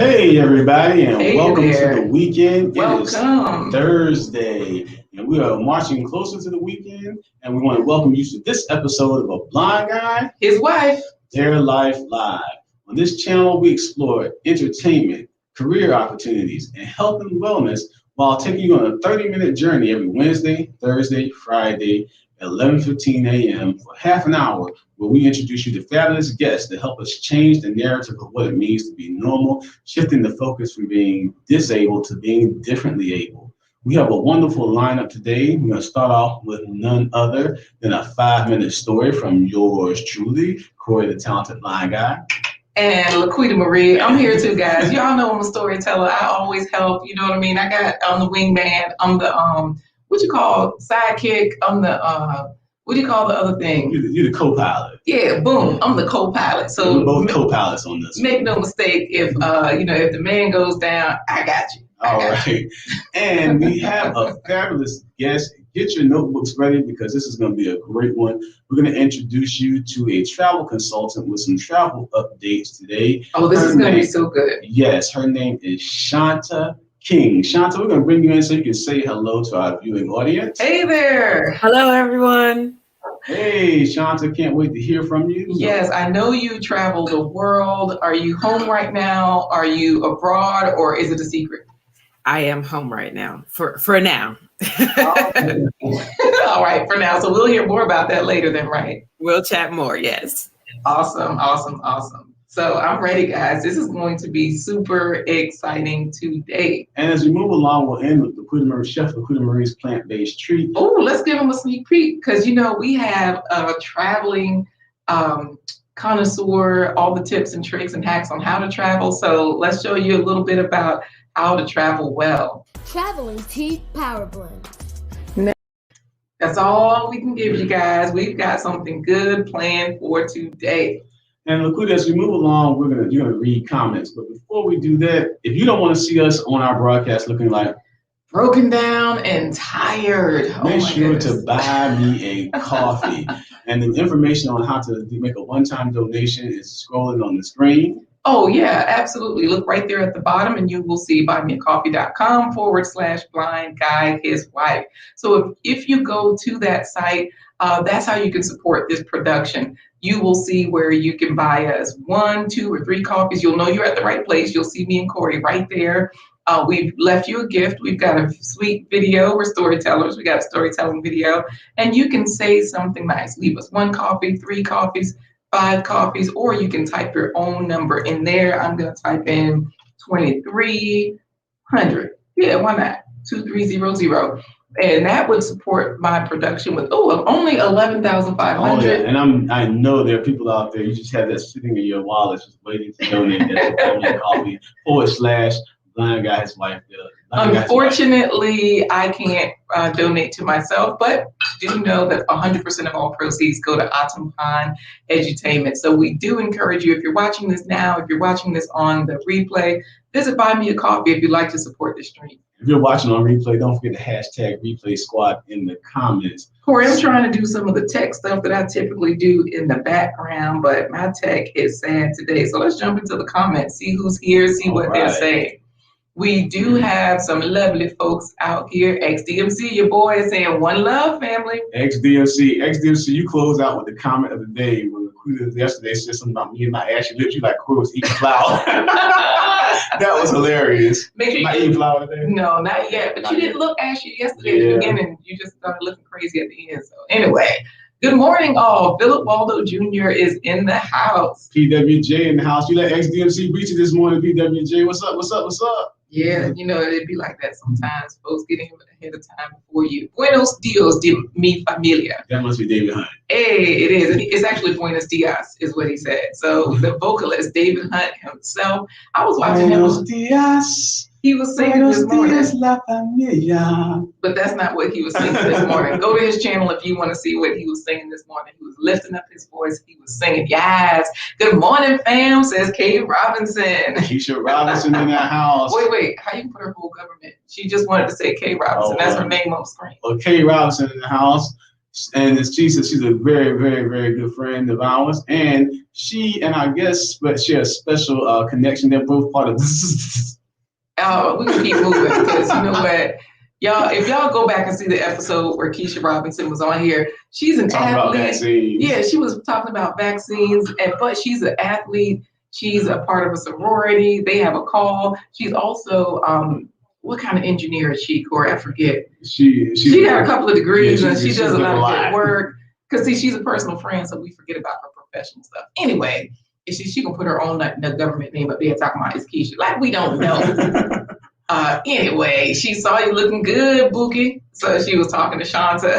Hey everybody, and Hey welcome there. to the weekend. Welcome. It is Thursday, and we are marching closer to the weekend, and we want to welcome you to this episode of A Blind Guy, His Wife, Their Life Live. On this channel, we explore entertainment, career opportunities, and health and wellness while taking you on a 30-minute journey every Wednesday, Thursday, Friday, at 11:15 a.m. for half an hour, where we introduce you to fabulous guests to help us change the narrative of what it means to be normal, shifting the focus from being disabled to being differently able. We have a wonderful lineup today. We're going to start off with none other than a 5-minute story from yours truly, Corey the Talented Blind Guy. and LaQuita Marie. I'm here too, guys. Y'all know I'm a storyteller. I always help. You know what I mean? I'm the wingman. I'm the what you call sidekick. I'm the what do you call the other thing? You're the co-pilot. Yeah, boom. I'm the co-pilot. So we're both co-pilots on this. Make no mistake. If if the man goes down, I got you. All right. And we have a fabulous guest. Get your notebooks ready because this is going to be a great one. We're going to introduce you to a travel consultant with some travel updates today. Oh, this is going to be so good. Yes, her name is Shanta K. Shanta, we're going to bring you in so you can say hello to our viewing audience. Hey there. Hello, everyone. Hey, Shanta, can't wait to hear from you. Yes, I know you travel the world. Are you home right now? Are you abroad, or is it a secret? I am home right now, for now. All right, for now. So we'll hear more about that later then, right? We'll chat more, yes. Awesome. So I'm ready, guys. This is going to be super exciting today. And as we move along, we'll end with Chef LaQuita Marie's plant-based treat. Oh, let's give them a sneak peek because, we have a traveling connoisseur, all the tips and tricks and hacks on how to travel. So let's show you a little bit about how to travel well. Traveling Tea Power Blend. That's all we can give you guys. We've got something good planned for today. And LaQuita, as we move along, you're gonna read comments. But before we do that, if you don't want to see us on our broadcast looking like broken down and tired, make sure to buy me a coffee. And the information on how to make a one-time donation is scrolling on the screen. Oh, yeah, absolutely. Look right there at the bottom and you will see buymeacoffee.com/blind guy, his wife. So if you go to that site, that's how you can support this production. You will see where you can buy us 1, 2, or 3 coffees. You'll know you're at the right place. You'll see me and Corey right there. We've left you a gift. We've got a sweet video. We're storytellers. We got a storytelling video. And you can say something nice. Leave us 1 coffee, 3 coffees, 5 coffees, or you can type your own number in there. I'm going to type in 2300. Yeah, why not? 2300. And that would support my production with only 11,500. Oh, yeah. And I know there are people out there. You just have that sitting in your wallet, just waiting to donate that coffee /blind guy, his wife. Unfortunately, I can't donate to myself, but do know that 100% of all proceeds go to Atumpan Edutainment. So we do encourage you, if you're watching this now, if you're watching this on the replay, visit Buy Me a Coffee if you'd like to support the stream. If you're watching on replay, don't forget to hashtag Replay Squad in the comments. Corey, I'm trying to do some of the tech stuff that I typically do in the background, but my tech is sad today. So let's jump into the comments, see who's here, see what they're saying. We do have some lovely folks out here. XDMC, your boy is saying one love, family. XDMC, you close out with the comment of the day when LaQuita yesterday said something about me and my ashy lips. You like Corey was eating flour. That was hilarious. Make sure you eating flour today? No, not yet. But you didn't look ashy yesterday at the beginning. You just started looking crazy at the end. So anyway, good morning, all. Philip Waldo Jr. is in the house. PWJ in the house. You let XDMC reach you this morning, PWJ. What's up? Yeah, it'd be like that sometimes. Folks get in ahead of time before you. Buenos dias, mi familia. That must be David Hunt. Hey, it is. It's actually Buenos dias is what he said. So the vocalist, David Hunt himself, I was watching Buenos him. Dias. He was singing this morning. La familia. But that's not what he was singing this morning. Go to his channel if you want to see what he was singing this morning. He was lifting up his voice. He was singing, yes. Good morning, fam, says Kay Robinson. Keisha Robinson in that house. Wait. How you put her whole government? She just wanted to say Kay Robinson. That's her name on screen. Well, Kay Robinson in the house. And she says she's a very, very, very good friend of ours. And she and I guess but share a special connection. They're both part of this. Oh, we're gonna keep moving because you know what? Y'all, if y'all go back and see the episode where Keisha Robinson was on here, she's an Talking about athlete. vaccines. Yeah, she was talking about vaccines, but she's an athlete. She's a part of a sorority. They have a call. She's also what kind of engineer is she, Corey? I forget. She got a couple of degrees and she does a lot of good work. Because see, she's a personal friend, so we forget about her professional stuff. Anyway, she gonna put her own the government name up there talking about it's Keisha. Like we don't know. Anyway, she saw you looking good, Bookie. So she was talking to Shanta.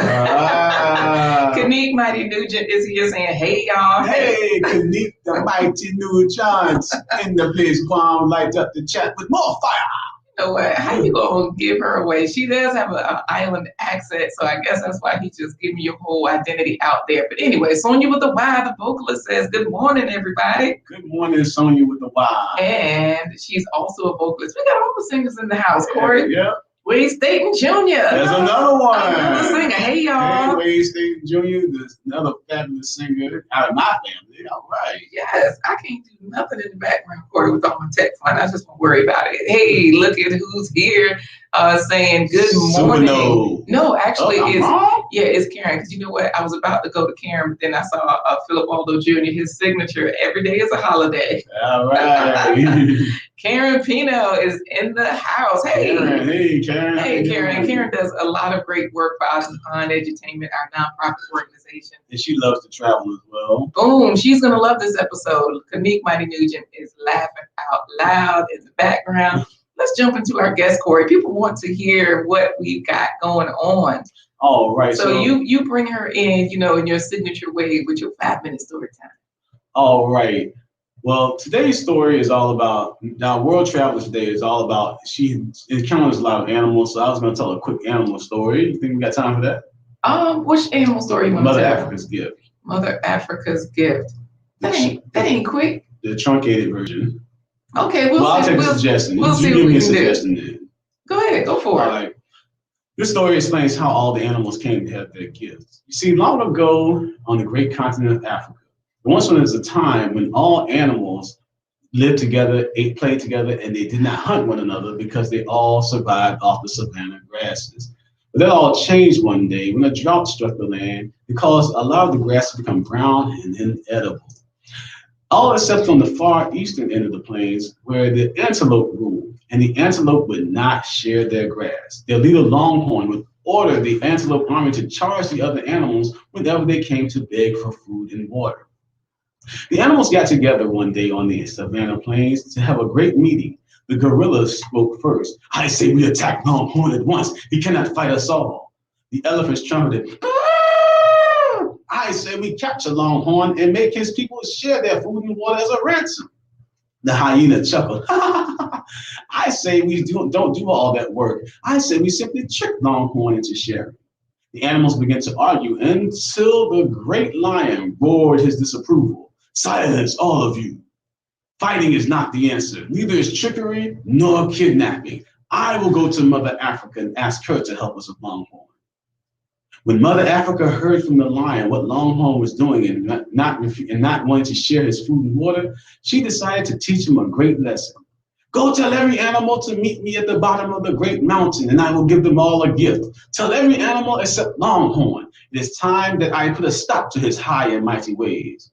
Kanique Mighty Nugent is here saying, hey, y'all. Hey, Kanique the Mighty Nugent in the place. Come light up the chat with more fire. You know what? How you gonna give her away? She does have an island accent, so I guess that's why he just giving your whole identity out there. But anyway, Sonia with the Y, the vocalist, says, good morning, everybody. Good morning, Sonia with the Y. And she's also a vocalist. We got all the singers in the house, Corey. Yeah. Wade Staten Jr. There's another one. Another singer. Hey, y'all. Hey, Wade Staten Jr., another fabulous singer out of my family. All right. Yes, I can't do nothing in the background, Corey, with all my text line. I just won't worry about it. Hey, look at who's here saying good morning. No, actually, it's Karen. Because you know what? I was about to go to Karen, but then I saw Philip Waldo Jr., his signature. Every day is a holiday. All right. Karen Pino is in the house. Hey. Karen. Hey, Karen. Hey, Karen. Karen does a lot of great work for Oz Pond Edutainment, our nonprofit organization. And she loves to travel as well. Boom. She's going to love this episode. Kanique Mighty Nugent is laughing out loud in the background. Let's jump into our guest, Corey. People want to hear what we've got going on. All right. So you bring her in, in your signature way with your 5-minute story time. All right. Well, today's story is all about, now World Traveler today is all about, she encounters a lot of animals, so I was going to tell a quick animal story. You think we got time for that? Which animal story you want to tell? Mother Africa's Gift. Mother Africa's Gift. That ain't quick. The truncated version. Okay, I'll take a suggestion. We'll see what we can suggestion do. Go ahead, go for it. All right. This story explains how all the animals came to have their gifts. You see, long ago on the great continent of Africa, once there was a time when all animals lived together, played together, and they did not hunt one another because they all survived off the savanna grasses. But that all changed one day when a drought struck the land and caused a lot of the grass to become brown and inedible. All except on the far eastern end of the plains where the antelope ruled, and the antelope would not share their grass. Their leader Longhorn would order the antelope army to charge the other animals whenever they came to beg for food and water. The animals got together one day on the savanna plains to have a great meeting. The gorillas spoke first. I say we attack Longhorn at once. He cannot fight us all. The elephants trumpeted. I say we capture Longhorn and make his people share their food and water as a ransom. The hyena chuckled. I say we don't do all that work. I say we simply trick Longhorn into sharing. The animals began to argue until the great lion roared his disapproval. Silence, all of you. Fighting is not the answer. Neither is trickery nor kidnapping. I will go to Mother Africa and ask her to help us with Longhorn. When Mother Africa heard from the lion what Longhorn was doing and not wanting to share his food and water, she decided to teach him a great lesson. Go tell every animal to meet me at the bottom of the great mountain, and I will give them all a gift. Tell every animal except Longhorn. It is time that I put a stop to his high and mighty ways.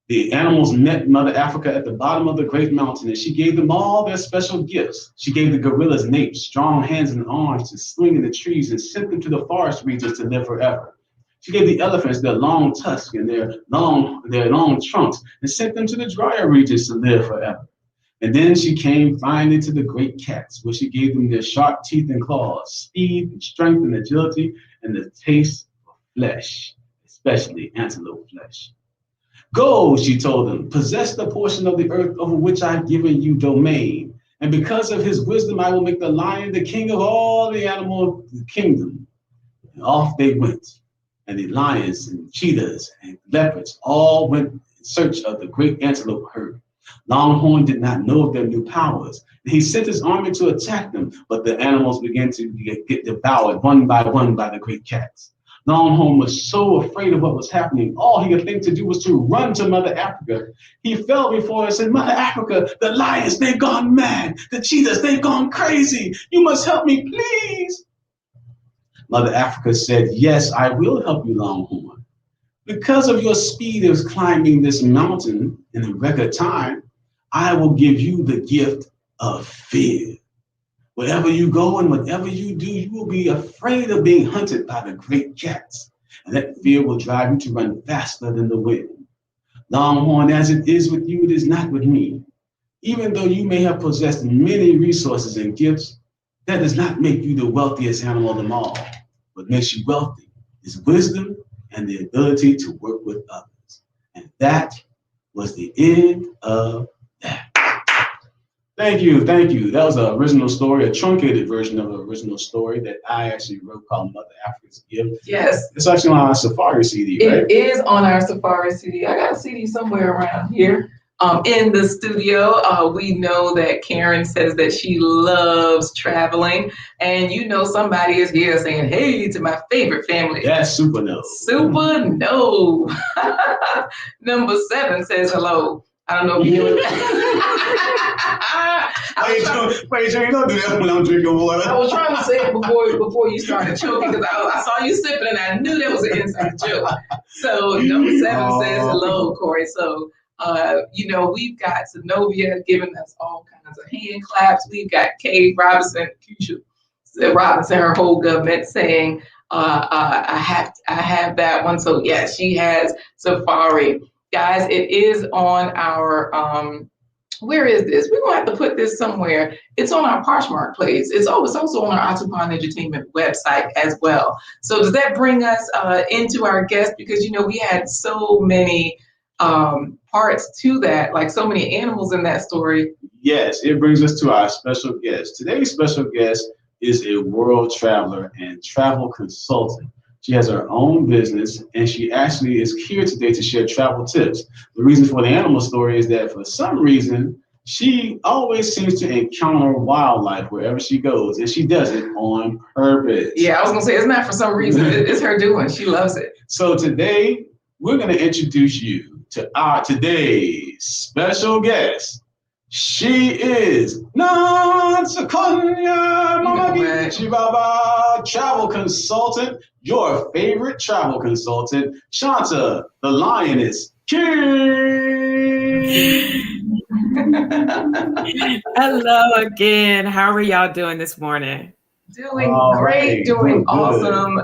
The animals met Mother Africa at the bottom of the great mountain, and she gave them all their special gifts. She gave the gorillas napes, strong hands and arms to swing in the trees, and sent them to the forest regions to live forever. She gave the elephants their long tusks and their long trunks, and sent them to the drier regions to live forever. And then she came finally to the great cats, where she gave them their sharp teeth and claws, speed and strength and agility, and the taste of flesh, especially antelope flesh. Go, she told them, possess the portion of the earth over which I've given you domain. And because of his wisdom, I will make the lion the king of all the animal of the kingdom. And off they went. And the lions and cheetahs and leopards all went in search of the great antelope herd. Longhorn did not know of their new powers. He sent his army to attack them, but the animals began to get devoured one by the great cats. Longhorn was so afraid of what was happening. All he could think to do was to run to Mother Africa. He fell before her and said, Mother Africa, the lions, they've gone mad. The cheetahs, they've gone crazy. You must help me, please. Mother Africa said, yes, I will help you, Longhorn. Because of your speed of climbing this mountain in a record time, I will give you the gift of fear. Wherever you go and whatever you do, you will be afraid of being hunted by the great cats. And that fear will drive you to run faster than the wind. Longhorn, as it is with you, it is not with me. Even though you may have possessed many resources and gifts, that does not make you the wealthiest animal of them all. What makes you wealthy is wisdom and the ability to work with others. And that was the end of that. Thank you. That was an original story, a truncated version of an original story that I actually wrote called Mother Africa's Gift. Yes. It's actually on our Safari CD, right? It is on our Safari CD. I got a CD somewhere around here. In the studio, we know that Karen says that she loves traveling, and you know somebody is here saying, hey, to my favorite family. That's Super No. Super No. Number 7 says hello. I don't know if you Wait, Jay, don't do that when I'm drinking water. I was trying to say it before you started choking because I saw you sipping and I knew that was an inside joke. So number 7 says hello, Corey. So we've got Zenobia giving us all kinds of hand claps. We've got Kay Robinson, Keisha Robinson, her whole government saying, I have that one. So yes, she has Safari. Guys, it is on our, where is this? We're going to have to put this somewhere. It's on our Poshmark place. It's also on our Atupon Entertainment website as well. So does that bring us into our guest? Because, we had so many parts to that, like so many animals in that story. Yes, it brings us to our special guest. Today's special guest is a world traveler and travel consultant. She has her own business, and she actually is here today to share travel tips. The reason for the animal story is that for some reason, she always seems to encounter wildlife wherever she goes, and she does it on purpose. Yeah, I was going to say, it's not for some reason. It's her doing. She loves it. So today, we're going to introduce you to our today's special guest. She is Nansakonya Mamagichi Baba, travel consultant, your favorite travel consultant, Shanta, the lioness king. Hello again. How are y'all doing this morning? Doing great, doing awesome.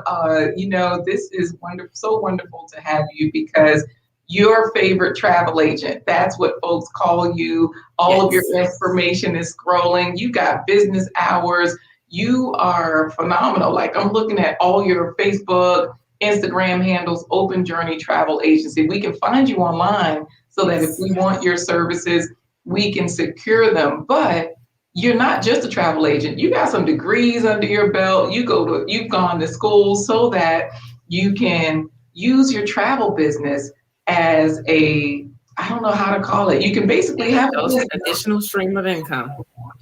This is wonderful, so wonderful to have you because your favorite travel agent. That's what folks call you. All of your information is scrolling. You got business hours. You are phenomenal. Like I'm looking at all your Facebook, Instagram handles, Open Journey Travel Agency. We can find you online so that if we want your services, we can secure them. But you're not just a travel agent. You got some degrees under your belt. You've gone to school so that you can use your travel business as I don't know how to call it. You can basically have an additional stream of income.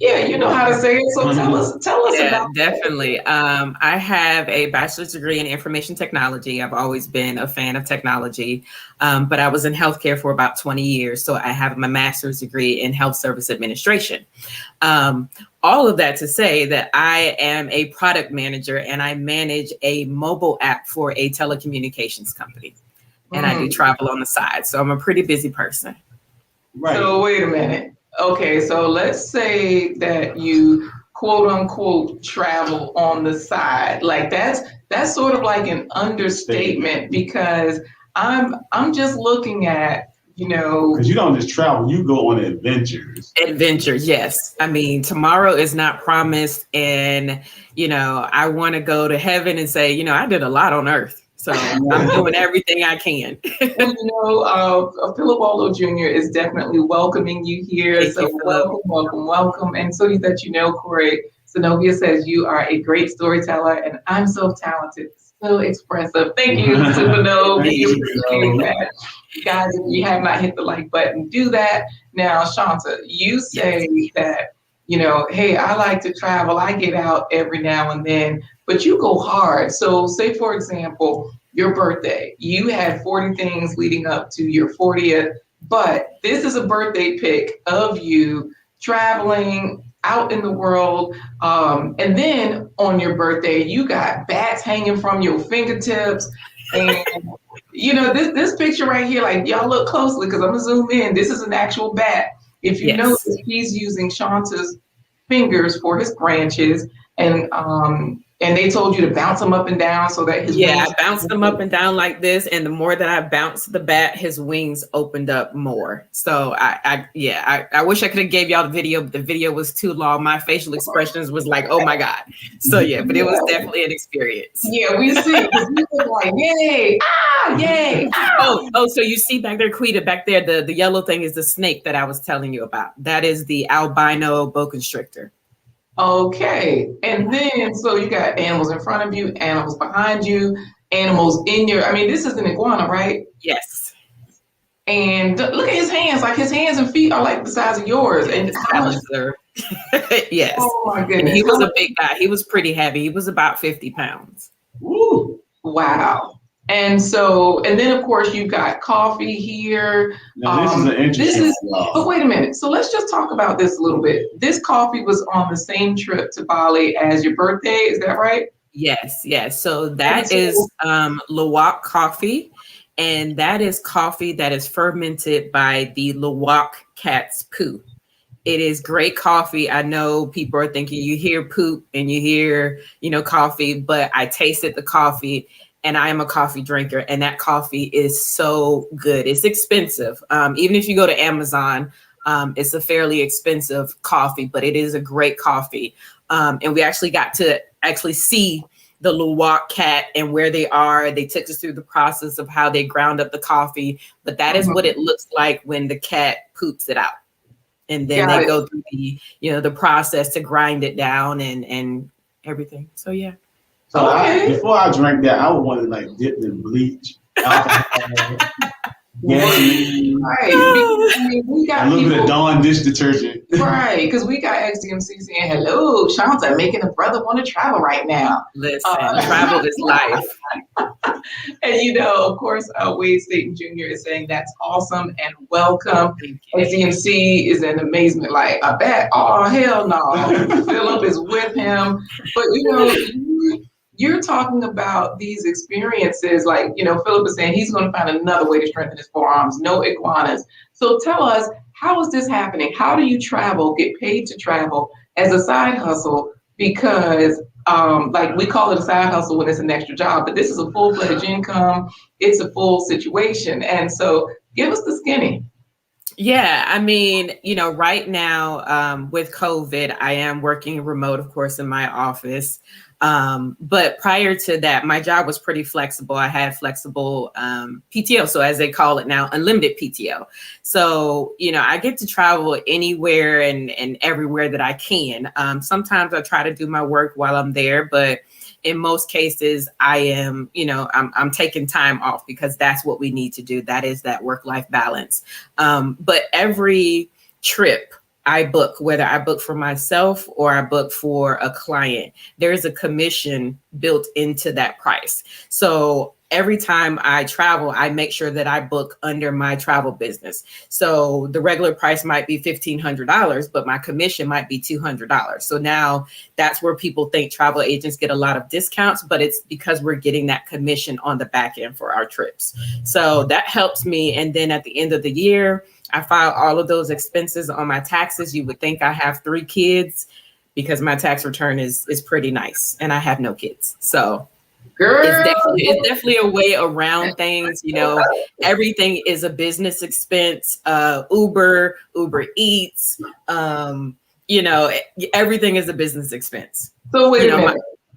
Yeah, you know how to say it. So tell us about definitely. I have a bachelor's degree in information technology. I've always been a fan of technology, but I was in healthcare for about 20 years. So I have my master's degree in health service administration. All of that to say that I am a product manager and I manage a mobile app for a telecommunications company. And I do travel on the side. So I'm a pretty busy person. Right. So wait a minute. Okay, so let's say that you quote unquote travel on the side. Like that's sort of like an understatement because I'm just looking at, because you don't just travel, you go on adventures. Adventures, yes. I mean, tomorrow is not promised. And, I want to go to heaven and say, I did a lot on earth. So I'm doing everything I can. Well, Philip Waldo Jr. is definitely welcoming you here. Thank you, welcome. And so that Corey, Zenobia says you are a great storyteller and I'm so talented, so expressive. Thank you, Supernova. Guys, if you have not hit the like button, do that. Now, Shanta, you say that, hey, I like to travel. I get out every now and then. but you go hard. So say, for example, your birthday, you had 40 things leading up to your 40th, but this is a birthday pic of you traveling out in the world. And then on your birthday, you got bats hanging from your fingertips. And, this picture right here, like y'all look closely because I'm going to zoom in. This is an actual bat. If you Yes. notice, he's using Shanta's fingers for his branches. And they told you to bounce him up and down so that his wings. I bounced them up and down like this, and the more that I bounced the bat, his wings opened up more. So I wish I could have gave y'all the video, but the video was too long. My facial expressions was like, oh my God. So but it was definitely an experience. Yeah, we see. We look like, yay, yay. Oh, so you see back there, Quita, back there, the yellow thing is the snake that I was telling you about. That is the albino boa constrictor. Okay. And then, so you got animals in front of you, animals behind you, animals in this is an iguana, right? Yes. And look at his hands. Like his hands and feet are like the size of yours. And yes. Oh my goodness. And he was a big guy. He was pretty heavy. He was about 50 pounds. Woo. Wow. And then of course you've got coffee here. Now, this is an interesting But wait a minute. So let's just talk about this a little bit. This coffee was on the same trip to Bali as your birthday. Is that right? Yes. So that is Lawak coffee. And that is coffee that is fermented by the Lawak cat's poo. It is great coffee. I know people are thinking you hear poop and you hear, coffee, but I tasted the coffee. And I am a coffee drinker, and that coffee is so good. It's expensive. Even if you go to Amazon, it's a fairly expensive coffee, but it is a great coffee. And we actually got to see the Luwak cat and where they are. They took us through the process of how they ground up the coffee, but that is what it looks like when the cat poops it out. And then they go through the process to grind it down and everything. So, yeah. So before I drank that, I would want to like dip in bleach, alcohol, gasoline, we got a little bit of Dawn dish detergent. Right, because we got XDMC saying, hello, Shanta, making a brother want to travel right now. Listen, travel is life. And of course, Wade Staten Jr. is saying that's awesome and welcome. XDMC is in amazement, like, I bet, oh, hell no. Philip is with him. But, you're talking about these experiences, like, Philip is saying he's going to find another way to strengthen his forearms, no iguanas. So tell us, how is this happening? How do you travel, get paid to travel as a side hustle? Because we call it a side hustle when it's an extra job, but this is a full-fledged income. It's a full situation. And so give us the skinny. Yeah, right now with COVID, I am working remote, of course, in my office. But prior to that, my job was pretty flexible. I had flexible PTO. So as they call it now, unlimited PTO. So, I get to travel anywhere and everywhere that I can. Sometimes I try to do my work while I'm there, but in most cases, I am, I'm taking time off because that's what we need to do. That is that work-life balance. But every trip I book, whether I book for myself or I book for a client, there's a commission built into that price. So every time I travel, I make sure that I book under my travel business. So the regular price might be $1,500, but my commission might be $200. So now that's where people think travel agents get a lot of discounts, but it's because we're getting that commission on the back end for our trips. So that helps me. And then at the end of the year, I file all of those expenses on my taxes. You would think I have 3 kids because my tax return is pretty nice and I have no kids. So it's definitely a way around things. Everything is a business expense. Uber Eats, everything is a business expense. So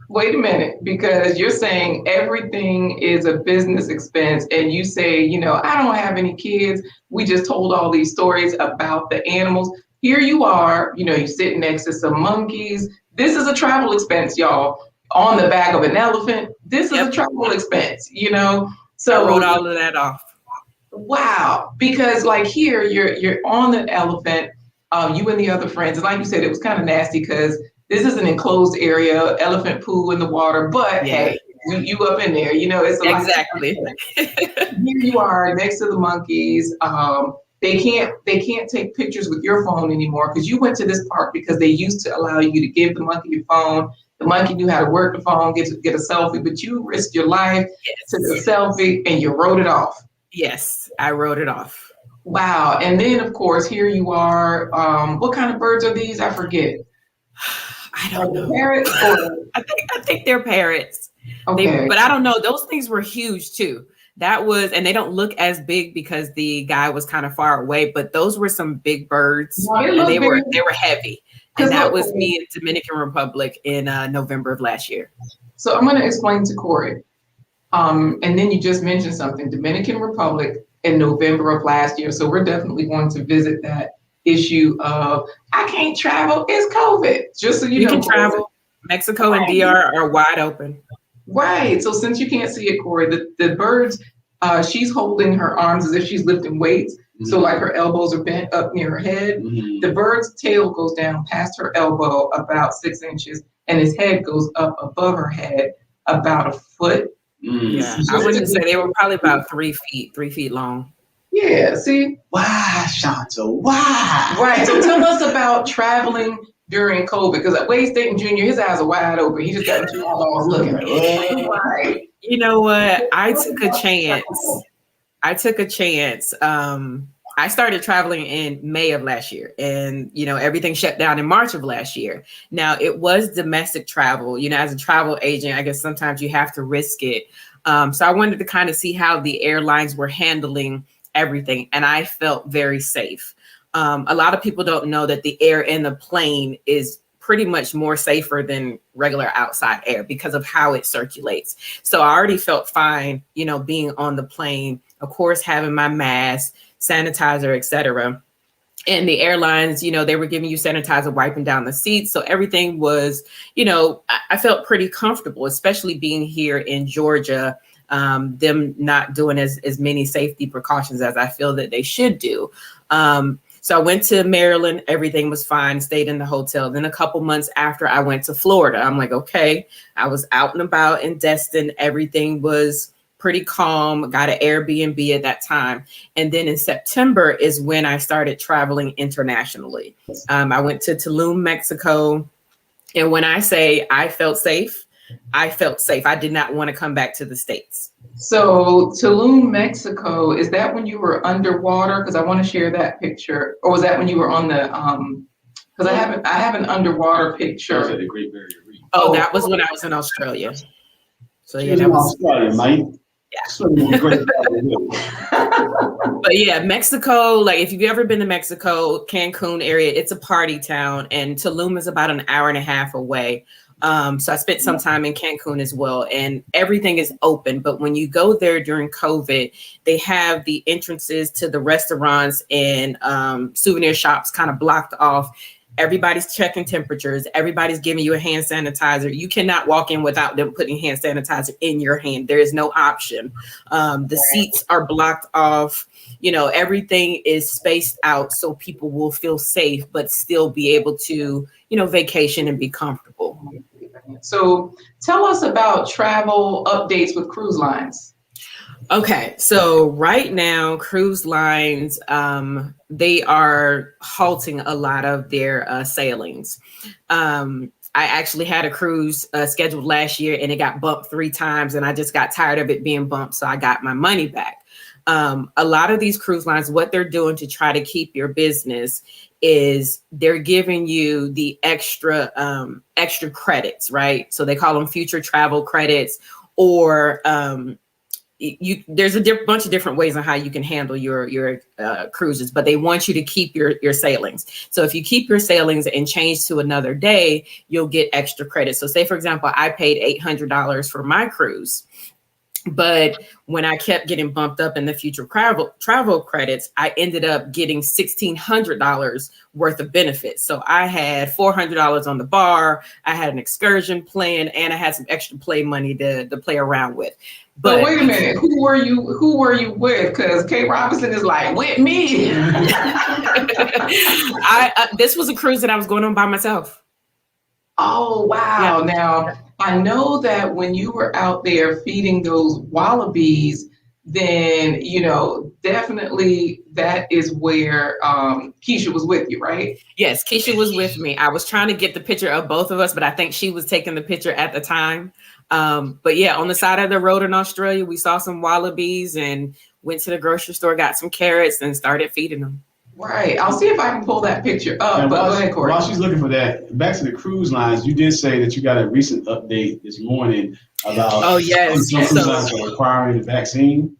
wait a minute, because you're saying everything is a business expense and you say, I don't have any kids. We just told all these stories about the animals. Here you are, you're sitting next to some monkeys. This is a travel expense, y'all. On the back of an elephant. This is a travel expense, So I wrote all of that off. Wow. Because like here, you're on the elephant, you and the other friends. And like you said, it was kind of nasty because This is an enclosed area, elephant pool in the water, but Yeah. hey, you up in there, it's a Exactly. Here you are next to the monkeys. They can't take pictures with your phone anymore because you went to this park because they used to allow you to give the monkey your phone. The monkey knew how to work the phone, get a selfie, but you risked your life to the selfie and you wrote it off. Yes, I wrote it off. Wow. And then of course, here you are. What kind of birds are these? I forget. I don't know. Parrots or I think they're parrots. okay. But I don't know. Those things were huge too. And they don't look as big because the guy was kind of far away, but those were some big birds. No, they were heavy. And that was me in Dominican Republic in November of last year. So I'm going to explain to Corey. And then you just mentioned something, Dominican Republic in November of last year. So we're definitely going to visit that issue of I can't travel, it's COVID. Just so you know. You can travel. Mexico and DR are wide open. Right. So since you can't see it, Corey, the birds, she's holding her arms as if she's lifting weights. Mm-hmm. So like her elbows are bent up near her head. Mm-hmm. The bird's tail goes down past her elbow about 6 inches, and his head goes up above her head about a foot. Yeah, I wouldn't say they were probably about 3 feet long. Yeah, see? Why, Shanta? Why? Right. So tell us about traveling during COVID, because Wade Staten Jr., his eyes are wide open. He just got into all looking. Right. You know what? I took a chance. I started traveling in May of last year, and everything shut down in March of last year. Now it was domestic travel. As a travel agent, I guess sometimes you have to risk it. So I wanted to kind of see how the airlines were handling everything, and I felt very safe. A lot of people don't know that the air in the plane is pretty much more safer than regular outside air because of how it circulates. So I already felt fine, being on the plane, of course, having my mask, sanitizer, etc. And the airlines, they were giving you sanitizer, wiping down the seats. So everything was, I felt pretty comfortable, especially being here in Georgia, them not doing as many safety precautions as I feel that they should do. So I went to Maryland, everything was fine, stayed in the hotel. Then a couple months after, I went to Florida. I'm like, okay, I was out and about in Destin. Everything was pretty calm, got an Airbnb at that time. And then in September is when I started traveling internationally. I went to Tulum, Mexico. And when I say I felt safe, I felt safe. I did not want to come back to the States. So Tulum, Mexico, is that when you were underwater? Because I want to share that picture. Or was that when you were on the, because I have an underwater picture. That was the Great Barrier Reef. Oh, that was when I was in Australia. So yeah, that was Australia, mate. Yeah. But yeah, Mexico, like if you've ever been to Mexico, Cancun area, it's a party town, and Tulum is about an hour and a half away. So I spent some time in Cancun as well, and everything is open. But when you go there during COVID, they have the entrances to the restaurants and souvenir shops kind of blocked off. Everybody's checking temperatures. Everybody's giving you a hand sanitizer. You cannot walk in without them putting hand sanitizer in your hand. There is no option. The seats are blocked off. Everything is spaced out so people will feel safe, but still be able to, vacation and be comfortable. So tell us about travel updates with cruise lines. Okay, so right now, cruise lines, they are halting a lot of their sailings. I actually had a cruise scheduled last year, and it got bumped 3 times, and I just got tired of it being bumped, so I got my money back. A lot of these cruise lines, what they're doing to try to keep your business is they're giving you the extra credits, right? So they call them future travel credits, or there's a bunch of different ways on how you can handle your cruises, but they want you to keep your sailings. So if you keep your sailings and change to another day, you'll get extra credits. So say, for example, I paid $800 for my cruise. But when I kept getting bumped up in the future travel credits, I ended up getting $1,600 worth of benefits. So I had $400 on the bar, I had an excursion plan, and I had some extra play money to play around with. But wait a minute, who were you with? Because Kay Robinson is like, with me. This was a cruise that I was going on by myself. Oh, wow. Now, I know that when you were out there feeding those wallabies, then, definitely that is where Keisha was with you, right? Yes, Keisha was with me. I was trying to get the picture of both of us, but I think she was taking the picture at the time. But yeah, on the side of the road in Australia, we saw some wallabies and went to the grocery store, got some carrots, and started feeding them. Right. I'll see if I can pull that picture up. But go ahead, Corey. While she's looking for that, back to the cruise lines, you did say that you got a recent update this morning about some cruise lines are requiring the vaccine.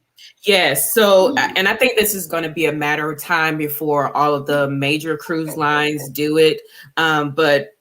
Yes. So, and I think this is going to be a matter of time before all of the major cruise lines do it. But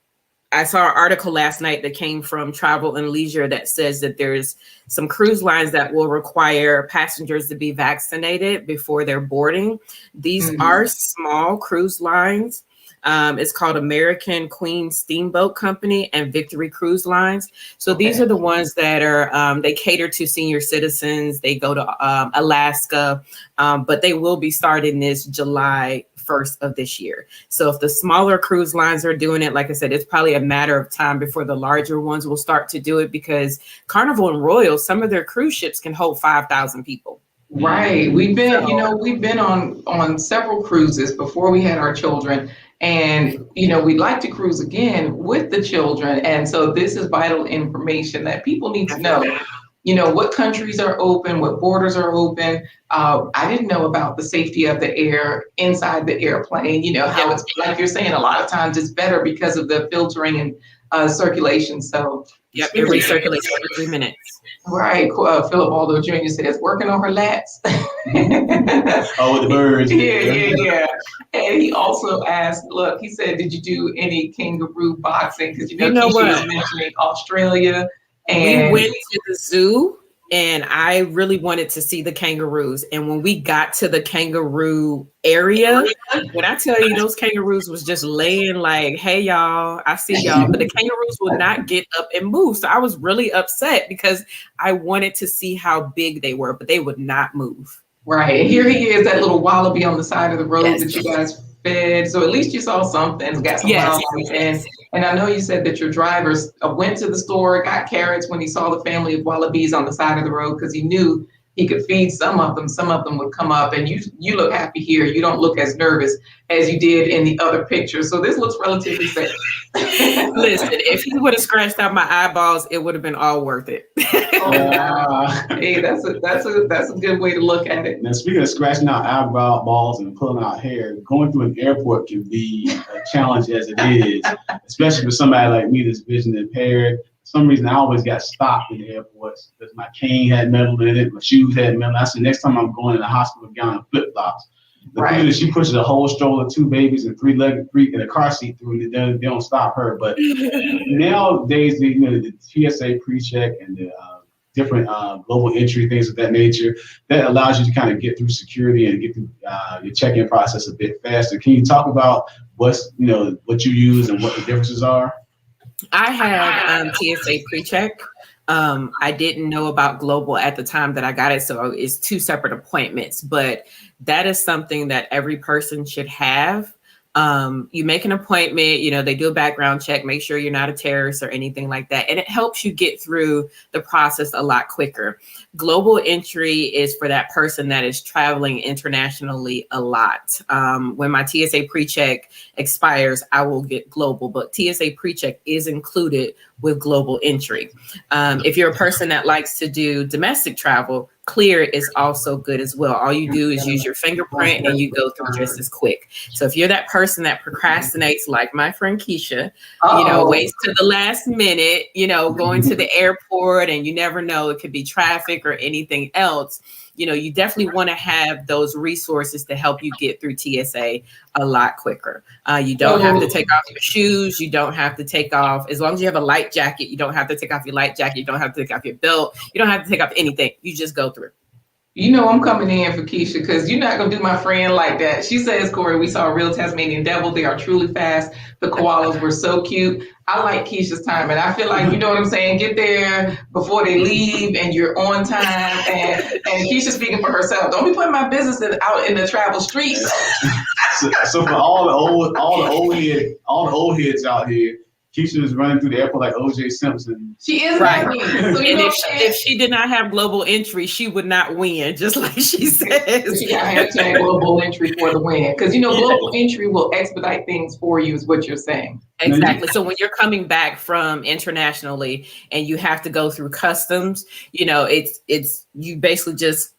I saw an article last night that came from Travel and Leisure that says that there's some cruise lines that will require passengers to be vaccinated before they're boarding. These are small cruise lines. It's called American Queen Steamboat Company and Victory Cruise Lines. So these are the ones that are, they cater to senior citizens. They go to Alaska, but they will be starting this July 1st of this year. So if the smaller cruise lines are doing it, like I said, it's probably a matter of time before the larger ones will start to do it, because Carnival and Royal, some of their cruise ships can hold 5,000 people. Right. We've been on several cruises before we had our children. And, we'd like to cruise again with the children. And so this is vital information that people need to know. What countries are open, what borders are open. I didn't know about the safety of the air inside the airplane. How it's, like you're saying, a lot of times it's better because of the filtering and circulation. So it recirculates every 3 minutes. Right. Philip Aldo Jr. says, working on her lats. Oh, the birds. Yeah. And he also asked, he said, did you do any kangaroo boxing? Because, Keisha was mentioning Australia. And we went to the zoo, and I really wanted to see the kangaroos. And when we got to the kangaroo area, when I tell you those kangaroos was just laying like, hey, y'all, I see y'all. But the kangaroos would not get up and move. So I was really upset because I wanted to see how big they were, but they would not move. Right. And here he is, that little wallaby on the side of the road that you guys fed. So at least you saw something, got some wallabies. And I know you said that your drivers went to the store, got carrots when he saw the family of wallabies on the side of the road, because he knew he could feed some of them. Some of them would come up, and you look happy here. You don't look as nervous as you did in the other picture. So this looks relatively safe. Listen, if he would have scratched out my eyeballs, it would have been all worth it. Hey, that's a good way to look at it. Now, speaking of scratching out eyeballs and pulling out hair, going through an airport can be a challenge as it is, especially for somebody like me that's vision impaired. For some reason, I always got stopped in the airports because my cane had metal in it, my shoes had metal. I said, next time I'm going to the hospital, I'm on flip-flops. The thing is, she pushes a whole stroller, 2 babies, and 3-legged freak in a car seat through, and they don't stop her. But nowadays, the TSA pre-check and the different global entry, things of that nature, that allows you to kind of get through security and get through your check-in process a bit faster. Can you talk about what you use and what the differences are? I have TSA pre-check. I didn't know about global at the time that I got it, so it's 2 separate appointments, but that is something that every person should have. You make an appointment, they do a background check, make sure you're not a terrorist or anything like that. And it helps you get through the process a lot quicker. Global entry is for that person that is traveling internationally a lot. When my TSA pre-check expires, I will get global, but TSA pre-check is included with global entry. If you're a person that likes to do domestic travel, clear is also good as well. All you do is use your fingerprint and you go through just as quick. So if you're that person that procrastinates, like my friend Keisha, waits to the last minute, going to the airport, and you never know, it could be traffic or anything else. You definitely want to have those resources to help you get through TSA a lot quicker. You don't have to take off your shoes. You don't have to take off, as long as you have a light jacket, you don't have to take off your light jacket. You don't have to take off your belt. You don't have to take off anything. You just go through. I'm coming in for Keisha, because you're not going to do my friend like that. She says, Corey, we saw a real Tasmanian devil. They are truly fast. The koalas were so cute. I like Keisha's time, and I feel like, you know what I'm saying, get there before they leave and you're on time. And Keisha's speaking for herself. Don't be putting my business out in the travel streets. So for all the old heads out here, Keisha is running through the airport like O.J. Simpson. She is Right. running. So you And know if she did not have global entry, she would not win, just like she says. she got hashtag global entry for the win. Because global entry will expedite things for you, is what you're saying. Exactly. So when you're coming back from internationally and you have to go through customs, it's you basically just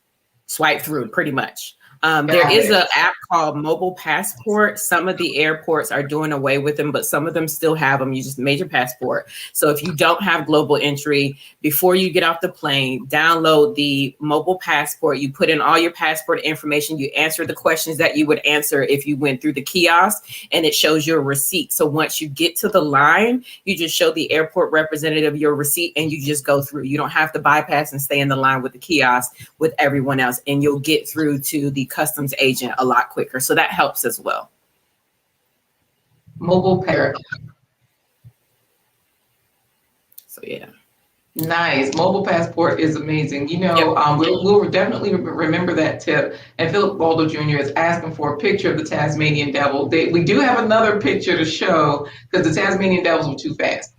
swipe through pretty much. There is an app called Mobile Passport. Some of the airports are doing away with them, but some of them still have them. You just made your passport. So if you don't have global entry, before you get off the plane, download the Mobile Passport. You put in all your passport information. You answer the questions that you would answer if you went through the kiosk, and it shows your receipt. So once you get to the line, you just show the airport representative your receipt and you just go through. You don't have to bypass and stay in the line with the kiosk with everyone else, and you'll get through to the customs agent a lot quicker. So that helps as well. Mobile pair. So yeah. Nice. Mobile passport is amazing. We'll definitely remember that tip. And Philip Waldo Jr. is asking for a picture of the Tasmanian devil. We do have another picture to show because the Tasmanian devils were too fast.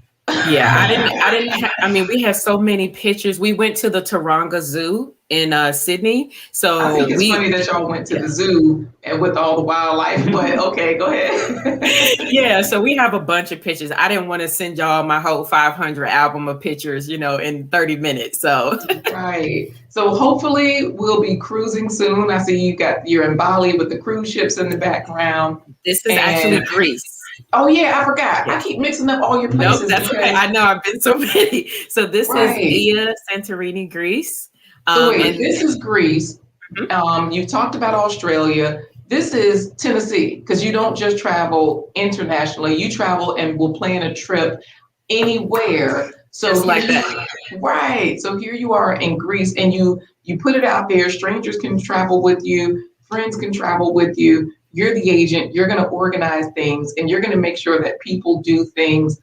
Yeah, we had so many pictures. We went to the Taronga Zoo in Sydney. So I think it's funny that y'all went to the zoo and with all the wildlife, but okay, go ahead. Yeah, so we have a bunch of pictures. I didn't want to send y'all my whole 500 album of pictures, in 30 minutes. So right. So hopefully we'll be cruising soon. I see you're in Bali with the cruise ships in the background. This is actually Greece. Oh yeah, I forgot. Yeah. I keep mixing up all your places. Nope, that's okay. I know I've been so many. So this is Dia, Santorini, Greece. So wait, this is Greece. Mm-hmm. You talked about Australia. This is Tennessee, because you don't just travel internationally. You travel and will plan a trip anywhere. So just like that. Right. So here you are in Greece, and you put it out there. Strangers can travel with you. Friends can travel with you. You're the agent. You're going to organize things, and you're going to make sure that people do things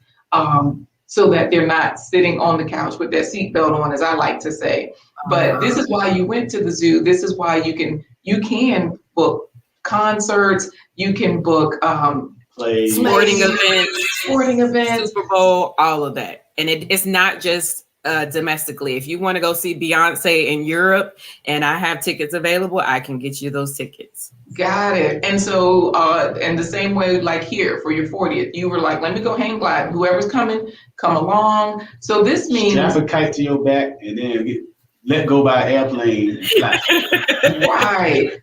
so that they're not sitting on the couch with their seatbelt on, as I like to say. But this is why you went to the zoo. This is why you can book concerts. You can book sporting events, Super Bowl, all of that. And it's not just domestically. If you want to go see Beyonce in Europe and I have tickets available, I can get you those tickets. Got it. And so, and the same way, like here for your 40th, you were like, let me go hang glide. Whoever's coming, come along. So this means strap a kite to your back and then let go by airplane. Right.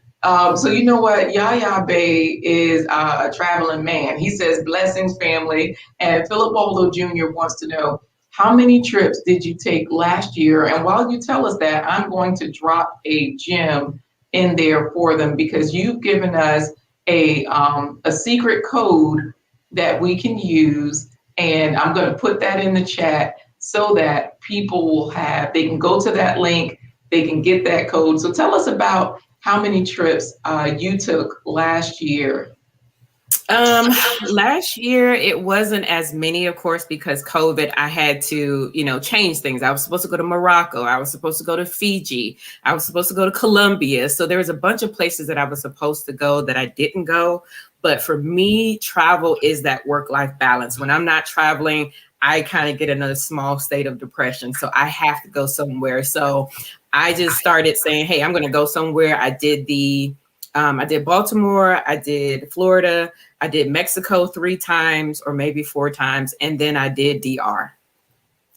So you know what? Yaya Bay is a traveling man. He says, blessings, family. And Philip Waldo Jr. wants to know, how many trips did you take last year? And while you tell us that, I'm going to drop a gem in there for them, because you've given us a secret code that we can use. And I'm going to put that in the chat so that people they can go to that link, they can get that code. So tell us about how many trips you took last year. Last year, it wasn't as many, of course, because COVID, I had to, change things. I was supposed to go to Morocco. I was supposed to go to Fiji. I was supposed to go to Colombia. So there was a bunch of places that I was supposed to go that I didn't go. But for me, travel is that work-life balance. When I'm not traveling, I kind of get in a small state of depression. So I have to go somewhere. So I just started saying, hey, I'm going to go somewhere. I did Baltimore, I did Florida, I did Mexico 3 times or maybe 4 times, and then I did DR.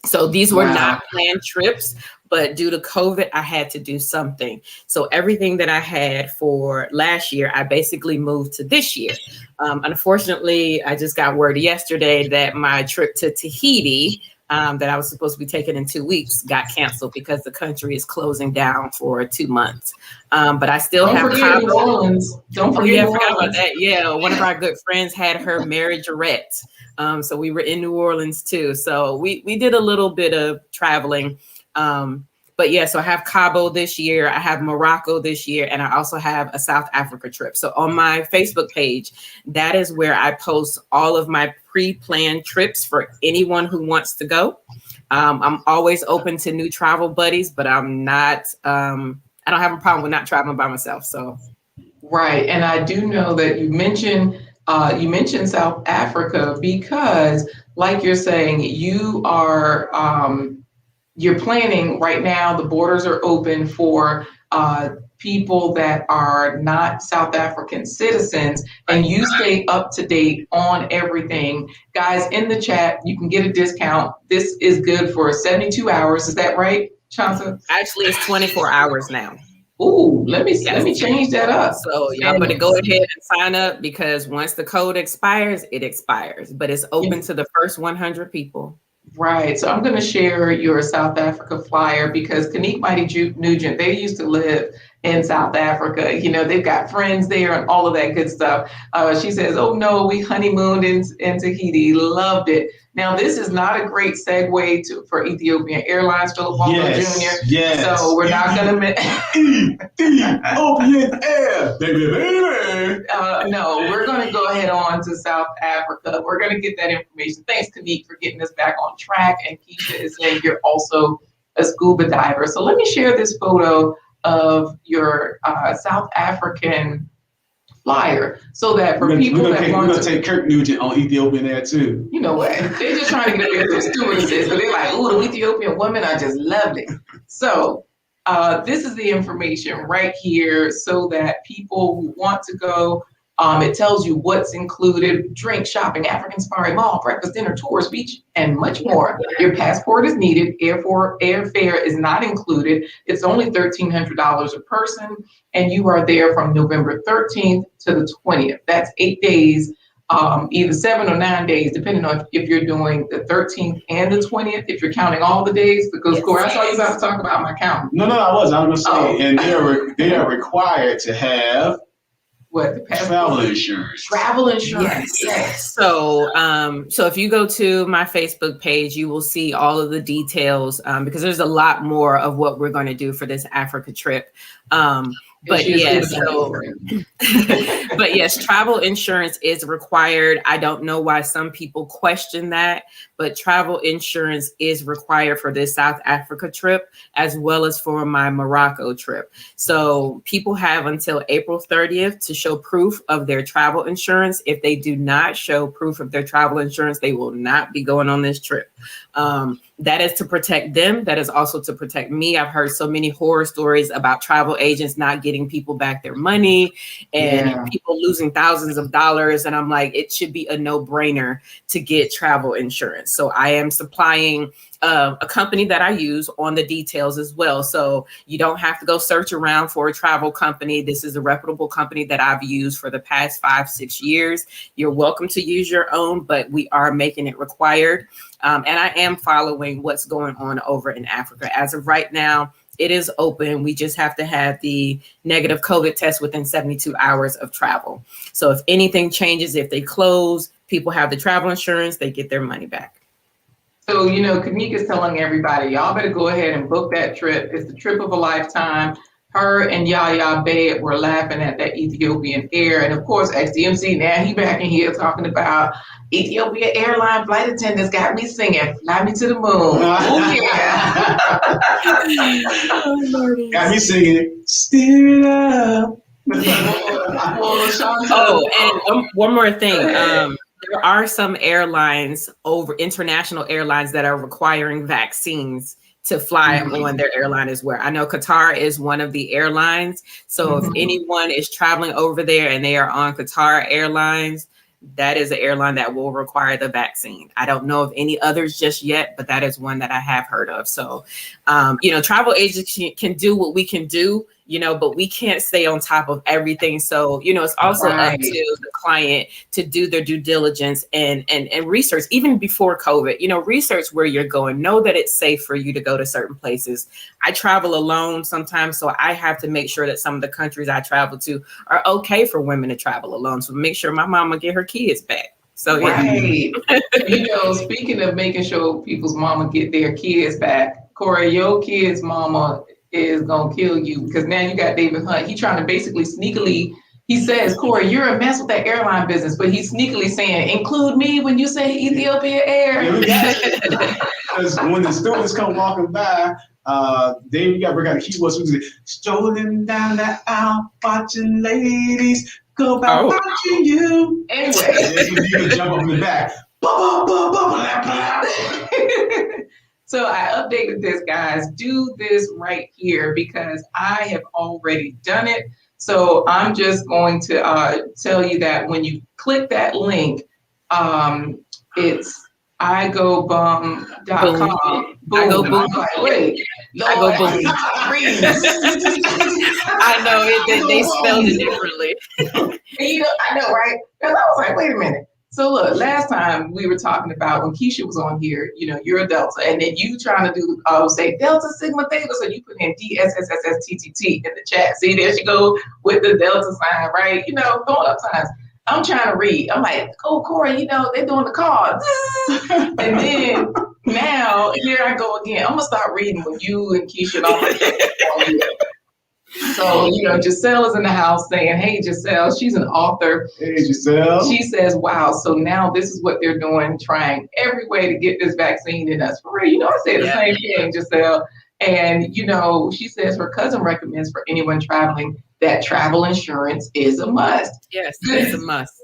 So these were not planned trips, but due to COVID, I had to do something. So everything that I had for last year, I basically moved to this year. Unfortunately, I just got word yesterday that my trip to Tahiti, that I was supposed to be taking in 2 weeks, got canceled because the country is closing down for 2 months. But I still have New Orleans. Don't forget New Orleans. About that. Yeah, one of our good friends had her marriageette. So we were in New Orleans too. So we did a little bit of traveling. But yeah, so I have Cabo this year, I have Morocco this year, and I also have a South Africa trip. So on my Facebook page, that is where I post all of my pre-planned trips for anyone who wants to go. I'm always open to new travel buddies, but I'm not, I don't have a problem with not traveling by myself. So. Right. And I do know that you mentioned you mentioned South Africa because, like you're saying, you're planning right now. The borders are open for people that are not South African citizens, and you stay up to date on everything. Guys, in the chat, you can get a discount. This is good for 72 hours. Is that right, Shanta? Actually, it's 24 hours now. Ooh, let me change that up. So y'all better go ahead and sign up, because once the code expires, it expires. But it's open to the first 100 people. Right. So I'm going to share your South Africa flyer, because Kanique Mighty Nugent, they used to live in South Africa. You know, they've got friends there and all of that good stuff. She says, oh no, we honeymooned in Tahiti. Loved it. Now, this is not a great segue for Ethiopian Airlines, Philip Walker Jr. Yes. So we're not going to Ethiopian Air, baby. no, we're going to go ahead on to South Africa. We're going to get that information. Thanks, Kanique, for getting us back on track. And Keisha is saying you're also a scuba diver. So let me share this photo of your South African flyer, so that for people that want to take Kirk Nugent on Ethiopian Air too. You know what? They're just trying to get up there to stewardesses, but they're like, oh, the Ethiopian women are just lovely. So this is the information right here, so that people who want to go, it tells you what's included: drink, shopping, African safari, mall, breakfast, dinner, tours, beach, and much more. Your passport is needed. Airfare is not included. It's only $1,300 a person, and you are there from November 13th to the 20th. That's 8 days, either 7 or 9 days, depending on if you're doing the 13th and the 20th, if you're counting all the days. Because, Corey, I saw you about to talk about my counting. No, I was going to say, and they are required to have travel insurance. Travel insurance. Yes. So if you go to my Facebook page, you will see all of the details, because there's a lot more of what we're going to do for this Africa trip. But yes, but yes, travel insurance is required. I don't know why some people question that, but travel insurance is required for this South Africa trip, as well as for my Morocco trip. So people have until April 30th to show proof of their travel insurance. If they do not show proof of their travel insurance, they will not be going on this trip. That is to protect them. That is also to protect me. I've heard so many horror stories about travel agents not getting people back their money, and people losing thousands of dollars. And I'm like, it should be a no-brainer to get travel insurance. So I am supplying a company that I use on the details as well. So you don't have to go search around for a travel company. This is a reputable company that I've used for the past 5-6 years. You're welcome to use your own, but we are making it required. And I am following what's going on over in Africa. As of right now, it is open. We just have to have the negative COVID test within 72 hours of travel. So if anything changes, if they close, people have the travel insurance, they get their money back. So, you know, Kanique is telling everybody, y'all better go ahead and book that trip. It's the trip of a lifetime. Her and Yaya Bed were laughing at that Ethiopian Air. And of course, XDMC, now he back in here talking about Ethiopian airline flight attendants got me singing, Fly Me to the Moon. Oh, yeah. Got me singing, Steer It Up. And one more thing. There are some airlines, international airlines, that are requiring vaccines to fly on their airline as well. I know Qatar is one of the airlines. So if anyone is traveling over there and they are on Qatar Airlines, that is an airline that will require the vaccine. I don't know of any others just yet, but that is one that I have heard of. So, travel agents can do what we can do, but we can't stay on top of everything. So, it's also up to the client to do their due diligence and research, even before COVID, research where you're going, know that it's safe for you to go to certain places. I travel alone sometimes, so I have to make sure that some of the countries I travel to are okay for women to travel alone. So make sure my mama get her kids back. So right. Speaking of making sure people's mama get their kids back, Corey, your kid's mama is gonna kill you, because now you got David Hunt. He trying to basically sneakily, he says, Corey, you're a mess with that airline business, but he's sneakily saying, include me when you say Ethiopian Air. Because when the students come walking by, Dave, we got to work out the keyboards. Strolling down the aisle, watching ladies go by watching you. Anyway. You can jump up in the back. So I updated this, guys. Do this right here because I have already done it. So I'm just going to tell you that when you click that link, it's igobum.com. Boom. I go boom. I'm like, wait, Lord, I go boom. I know they spelled it differently. And, I know, right? Because I was like, wait a minute. So look, last time we were talking about when Keisha was on here, you're a Delta, and then you trying to do say Delta Sigma Theta, so you put in DSSSSTTT in the chat. See, there she go with the Delta sign, right? Going up signs. I'm trying to read. I'm like, oh, Corey, they're doing the cards. And then now here I go again. I'm gonna start reading with you and Keisha and all my kids. So, Giselle is in the house saying, hey, Giselle, she's an author. Hey, Giselle. She says, wow, so now this is what they're doing, trying every way to get this vaccine in us. For real, I say the same thing, Giselle. And, she says her cousin recommends for anyone traveling that travel insurance is a must. Yes, it's a must.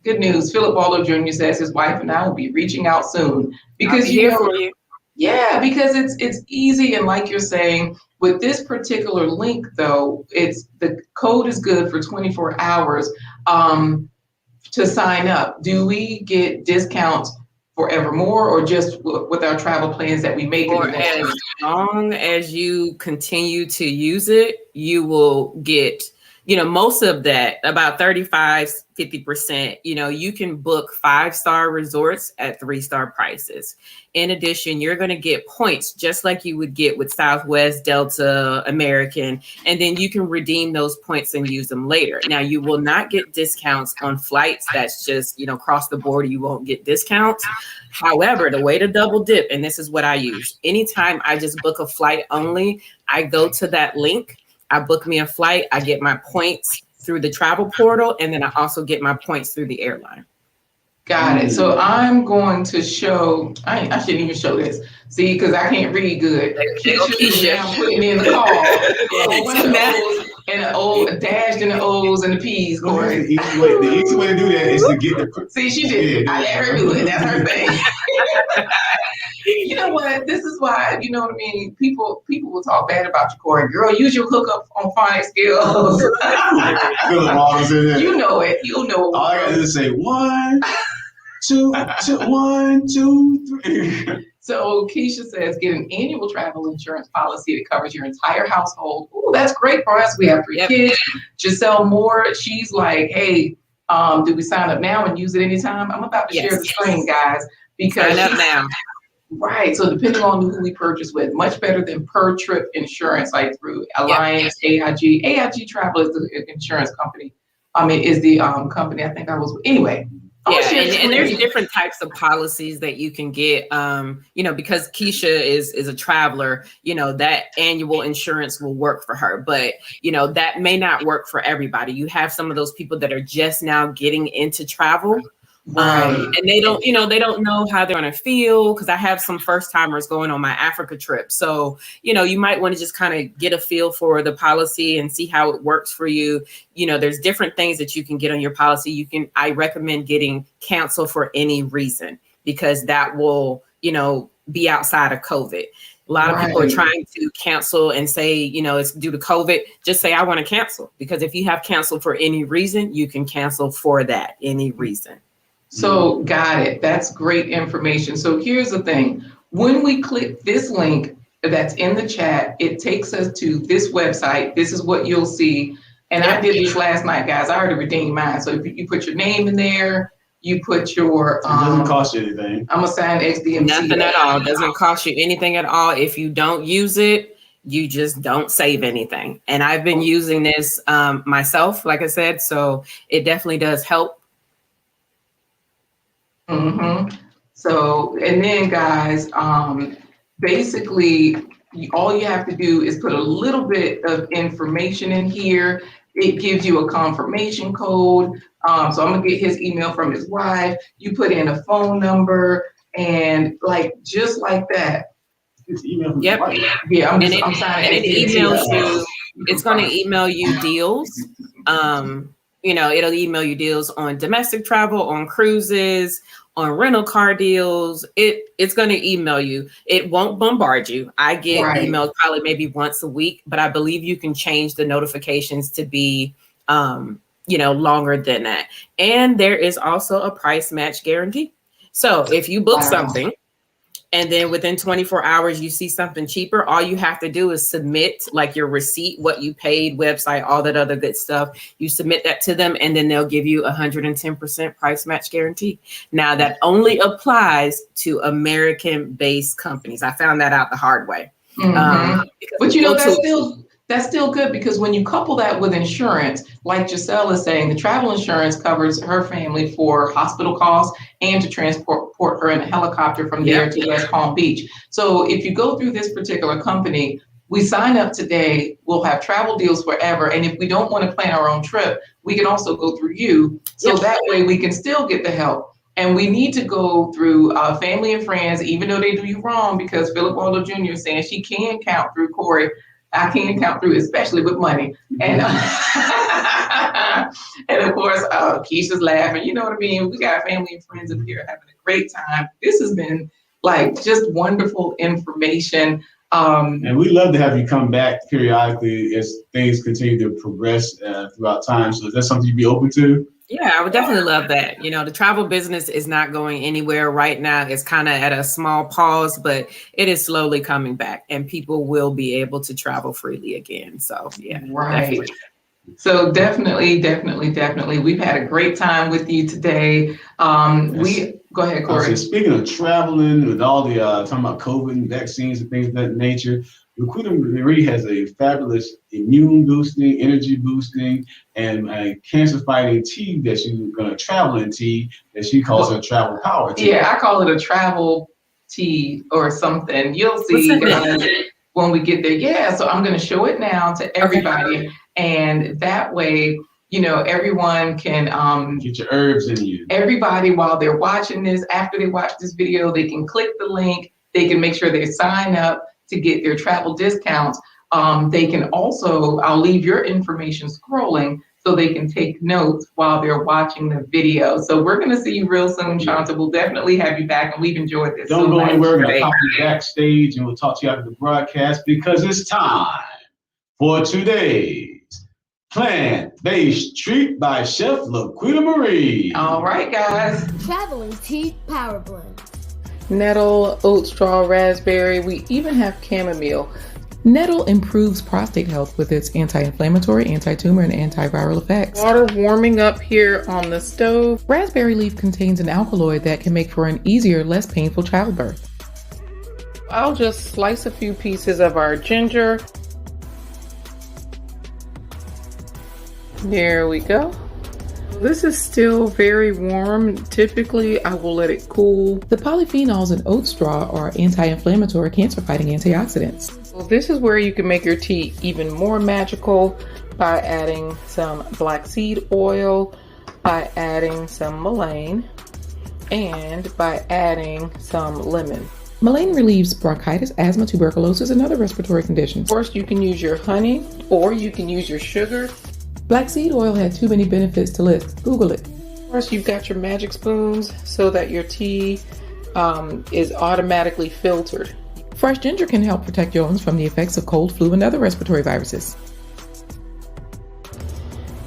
Good news. Philip Waldo Jr. says his wife and I will be reaching out soon. Because, I'll be here for you. Yeah, because it's easy. And like you're saying, with this particular link, though, the code is good for 24 hours to sign up. Do we get discounts forevermore or just with our travel plans that we make? For as long as you continue to use it, you will get, most of that, about 50%, you can book 5-star resorts at 3-star prices. In addition, you're going to get points just like you would get with Southwest, Delta, American, and then you can redeem those points and use them later. Now, you will not get discounts on flights. That's just, across the board, you won't get discounts. However, the way to double dip, and this is what I use, anytime I just book a flight only, I go to that link, I book me a flight, I get my points through the travel portal, and then I also get my points through the airline. Got it. So I'm going to show, I shouldn't even show this. See, because I can't read good. Keisha. I'm putting in the call. And the O's, dashed in the O's and the P's, Corey. The easy way to do that is to get the... See, she did. I let her do it. That's her thing. You know what? This is why, you know what I mean? People will talk bad about you, Corey. Girl, use your hookup on phonics skills. You know it. You'll know it. All I got to do is say 1, 2, 1, 2, 3. So Keisha says, get an annual travel insurance policy that covers your entire household. Oh, that's great for us. We have 3 kids. Giselle Moore, she's like, hey, do we sign up now and use it anytime? I'm about to share the screen, guys. Because sign up now. Right. So depending on who we purchase with, much better than per trip insurance, like through Alliance, AIG. AIG Travel is the insurance company. Is the company I think I was with. Anyway. And there's different types of policies that you can get, because Keisha is a traveler, that annual insurance will work for her, but, that may not work for everybody. You have some of those people that are just now getting into travel. And they don't know how they're going to feel, because I have some first timers going on my Africa trip. So, you might want to just kind of get a feel for the policy and see how it works for you. There's different things that you can get on your policy. I recommend getting cancel for any reason, because that will, be outside of COVID. A lot of people are trying to cancel and say, it's due to COVID. Just say, I want to cancel, because if you have canceled for any reason, you can cancel for that, any reason. So got it. That's great information. So here's the thing. When we click this link that's in the chat, it takes us to this website. This is what you'll see. And I did this last night, guys. I already redeemed mine. So if you put your name in there, you put your... it doesn't cost you anything. I'm going to sign XDMC. Nothing at all. It doesn't cost you anything at all. If you don't use it, you just don't save anything. And I've been using this myself, like I said, so it definitely does help. Mm-hmm. So, and then guys, basically all you have to do is put a little bit of information in here. It gives you a confirmation code. So I'm gonna get his email from his wife. You put in a phone number, and just like that, It's email from Yep. the wife. Yeah, And it I'm signing and it it. emails you. It's going to email you deals. It'll email you deals on domestic travel, on cruises, on rental car deals. It's going to email you. It won't bombard you. I get Right. emails probably maybe once a week, but I believe you can change the notifications to be longer than that. And there is also a price match guarantee. So if you book something and then within 24 hours you see something cheaper, all you have to do is submit like your receipt, what you paid, website, all that other good stuff. You submit that to them and then they'll give you 110% price match guarantee. Now that only applies to American-based companies. I found that out the hard way. But that's still good, because when you couple that with insurance, like Giselle is saying, the travel insurance covers her family for hospital costs and to transport her in a helicopter from there to West Palm Beach. So if you go through this particular company, we sign up today, we'll have travel deals forever. And if we don't want to plan our own trip, we can also go through you. So that way we can still get the help. And we need to go through family and friends, even though they do you wrong, because Philip Waldo Jr. is saying she can count through Corey. I can't count through, especially with money. And and of course, Keisha's laughing. You know what I mean? We got family and friends up here having a great time. This has been like just wonderful information. And we love to have you come back periodically as things continue to progress throughout time. So is that something you'd be open to? Yeah, I would definitely love that. The travel business is not going anywhere right now. It's kind of at a small pause, but it is slowly coming back and people will be able to travel freely again. So yeah, right. Definitely. So definitely. We've had a great time with you today. Go ahead, Corey. Speaking of traveling with all the talking about COVID and vaccines and things of that nature, LaQuita Marie has a fabulous immune boosting, energy boosting, and cancer fighting tea that she's going to travel in tea that she calls her travel power tea. Yeah, I call it a travel tea or something. You'll see when we get there. Yeah, so I'm going to show it now to everybody, and that way, everyone can get your herbs in you. Everybody, while they're watching this, after they watch this video, they can click the link. They can make sure they sign up to get their travel discounts. They can also, I'll leave your information scrolling so they can take notes while they're watching the video. So we're going to see you real soon, Shanta. We'll definitely have you back, and we've enjoyed this. Don't go anywhere. We're going to pop you backstage, and we'll talk to you after the broadcast, because it's time for today's Plant-Based Treat by Chef LaQuita Marie. All right, guys. Traveling Tea Power Blend. Nettle, oat straw, raspberry. We even have chamomile. Nettle improves prostate health with its anti-inflammatory, anti-tumor, and antiviral effects. Water warming up here on the stove. Raspberry leaf contains an alkaloid that can make for an easier, less painful childbirth. I'll just slice a few pieces of our ginger. There we go. This is still very warm. Typically, I will let it cool. The polyphenols in oat straw are anti-inflammatory, cancer-fighting antioxidants. Well, this is where you can make your tea even more magical by adding some black seed oil, by adding some mullein, and by adding some lemon. Mullein relieves bronchitis, asthma, tuberculosis, and other respiratory conditions. Of course, you can use your honey or you can use your sugar. Black seed oil had too many benefits to list. Google it. Of course, you've got your magic spoons so that your tea is automatically filtered. Fresh ginger can help protect your lungs from the effects of cold, flu, and other respiratory viruses.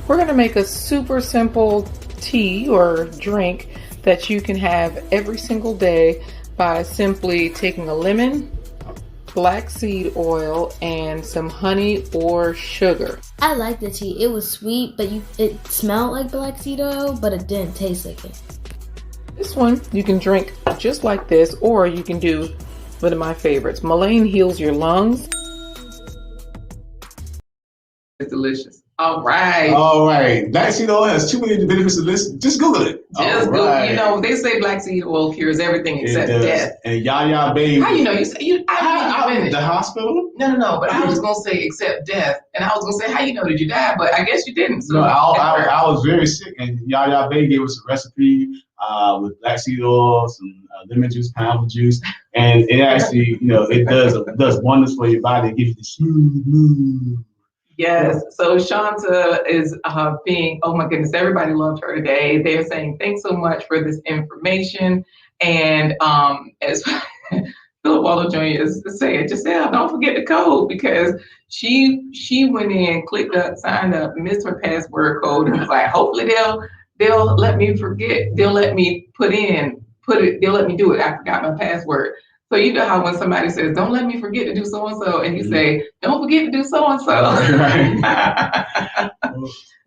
We're going to make a super simple tea or drink that you can have every single day by simply taking a lemon, black seed oil, and some honey or sugar. I like the tea. It was sweet, but it smelled like black seed oil, but it didn't taste like it. This one you can drink just like this, or you can do one of my favorites. Mullein heals your lungs. It's delicious. All right. Black seed oil has too many benefits to list. Just Google it. Just Google. They say black seed oil cures everything except death. And Yaya Baby. How you know? I in the hospital? No. But I was gonna say except death, and I was gonna say, how you know, did you die? But I guess you didn't. So no, I was very sick, and Yaya Baby gave us a recipe with black seed oil, some lemon juice, pineapple juice. And it actually, it does wonders for your body. It gives you the smooth move. Yes. So Shanta is oh my goodness, everybody loved her today. They're saying thanks so much for this information. And as Philip Waldo Jr. is saying, Giselle, don't forget the code, because she went in, clicked up, signed up, missed her password code, and was like, hopefully they'll let me forget. They'll let me they'll let me do it. I forgot my password. So you know how when somebody says, don't let me forget to do so-and-so, and you say, don't forget to do so-and-so.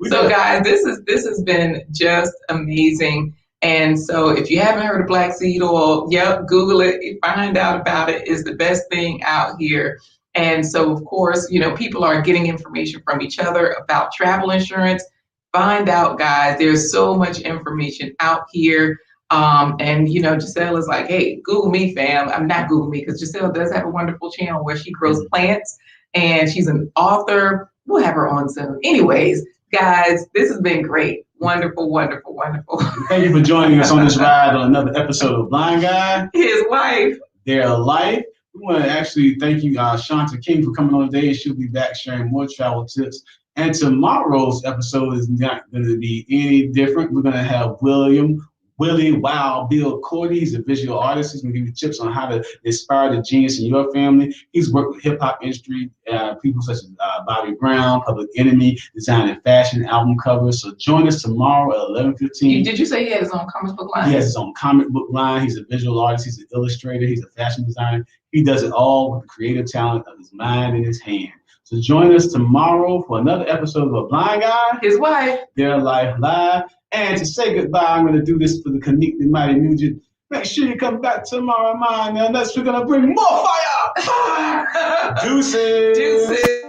So guys, this has been just amazing. And so if you haven't heard of black seed oil, Google it, find out about it. It's the best thing out here. And so, of course, people are getting information from each other about travel insurance. Find out, guys, there's so much information out here. And Giselle is like, hey, Google me, fam. I'm not Google me, because Giselle does have a wonderful channel where she grows plants, and she's an author. We'll have her on soon. Anyways, guys, this has been great. Wonderful, wonderful, wonderful. Thank you for joining us on this ride on another episode of Blind Guy, His wife, Their Life. We want to actually thank you, Shanta K, for coming on today. She'll be back sharing more travel tips. And tomorrow's episode is not going to be any different. We're going to have Willie Wow Bill Cordy. He's a visual artist. He's going to give you tips on how to inspire the genius in your family. He's worked with hip hop industry, people such as Bobby Brown, Public Enemy, designing fashion album covers. So join us tomorrow at 11:15. Did you say he had his own comic book line? He has his own comic book line. He's a visual artist. He's an illustrator. He's a fashion designer. He does it all with the creative talent of his mind and his hand. So join us tomorrow for another episode of A Blind Guy, His Wife, Their Life Live. And to say goodbye, I'm going to do this for the Connected Mighty Music. Make sure you come back tomorrow, man. Unless we're going to bring more fire. Deuces. Deuces.